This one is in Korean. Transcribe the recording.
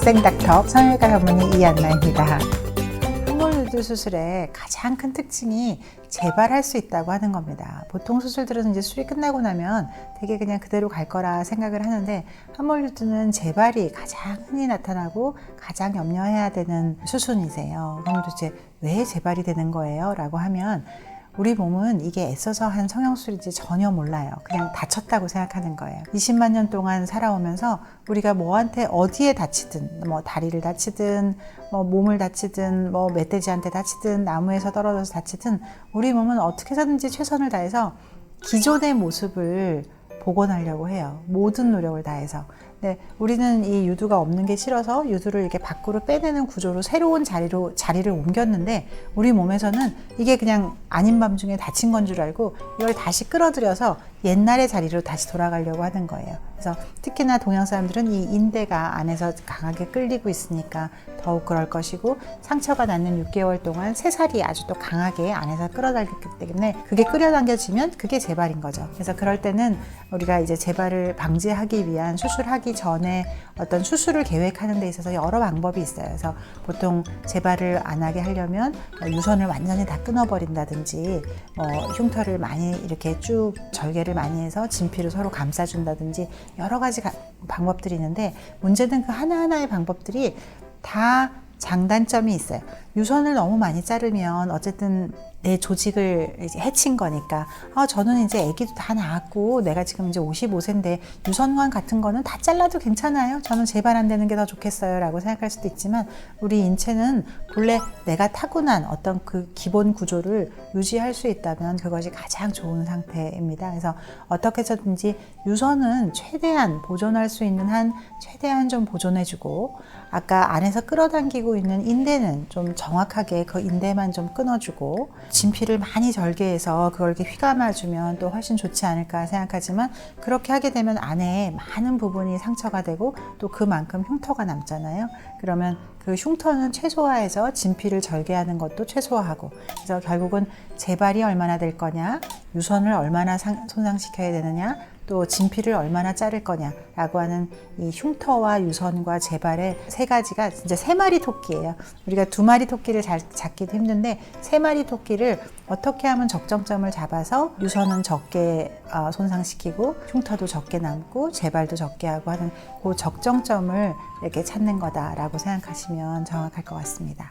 닥터 성형외과 전문의 이안나입니다. 항몰루드 수술의 가장 큰 특징이 재발할 수 있다고 하는 겁니다. 보통 수술들은 이제 수술이 끝나고 나면 되게 그냥 그대로 갈 거라 생각을 하는데, 항몰루드는 재발이 가장 흔히 나타나고 가장 염려해야 되는 수순이세요. 그럼 도대체 왜 재발이 되는 거예요? 라고 하면 우리 몸은 이게 애써서 한 성형수술인지 전혀 몰라요. 그냥 다쳤다고 생각하는 거예요. 20만 년 동안 살아오면서 우리가 뭐한테 어디에 다치든, 뭐 다리를 다치든, 뭐 몸을 다치든, 뭐 멧돼지한테 다치든, 나무에서 떨어져서 다치든, 우리 몸은 어떻게 해서든지 최선을 다해서 기존의 모습을 복원하려고 해요. 모든 노력을 다해서. 네, 우리는 이 유두가 없는 게 싫어서 유두를 이렇게 밖으로 빼내는 구조로 새로운 자리를 옮겼는데, 우리 몸에서는 이게 그냥 아닌 밤중에 다친 건 줄 알고 이걸 다시 끌어들여서 옛날의 자리로 다시 돌아가려고 하는 거예요. 그래서 특히나 동양 사람들은 이 인대가 안에서 강하게 끌리고 있으니까 더욱 그럴 것이고, 상처가 났는 6개월 동안 새살이 아주 또 강하게 안에서 끌어당겼기 때문에 그게 끌어당겨지면 그게 재발인 거죠. 그래서 그럴 때는 우리가 이제 재발을 방지하기 위한 수술하기 전에 어떤 수술을 계획하는 데 있어서 여러 방법이 있어요. 그래서 보통 재발을 안 하게 하려면 유선을 완전히 다 끊어버린다든지, 흉터를 많이 이렇게 쭉 절개를 많이 해서 진피를 서로 감싸준다든지 여러 가지 방법들이 있는데, 문제는 그 하나하나의 방법들이 다 장단점이 있어요. 유선을 너무 많이 자르면 어쨌든 내 조직을 이제 해친 거니까, 저는 이제 아기도 다 낳았고 내가 지금 이제 55세인데 유선관 같은 거는 다 잘라도 괜찮아요, 저는 재발 안 되는 게 더 좋겠어요 라고 생각할 수도 있지만, 우리 인체는 본래 내가 타고난 어떤 그 기본 구조를 유지할 수 있다면 그것이 가장 좋은 상태입니다. 그래서 어떻게 해서든지 유선은 최대한 보존할 수 있는 한 최대한 좀 보존해주고, 아까 안에서 끌어당기고 있는 인대는 좀 정확하게 그 인대만 좀 끊어주고, 진피를 많이 절개해서 그걸 이렇게 휘감아주면 또 훨씬 좋지 않을까 생각하지만, 그렇게 하게 되면 안에 많은 부분이 상처가 되고 또 그만큼 흉터가 남잖아요. 그러면 그 흉터는 최소화해서 진피를 절개하는 것도 최소화하고, 그래서 결국은 재발이 얼마나 될 거냐, 유선을 얼마나 손상시켜야 되느냐, 또 진피를 얼마나 자를 거냐라고 하는 이 흉터와 유선과 재발의 세 가지가 진짜 세 마리 토끼예요. 우리가 두 마리 토끼를 잡기도 힘든데, 세 마리 토끼를 어떻게 하면 적정점을 잡아서 유선은 적게 손상시키고 흉터도 적게 남고 재발도 적게 하고 하는 그 적정점을 이렇게 찾는 거다라고 생각하시면 정확할 것 같습니다.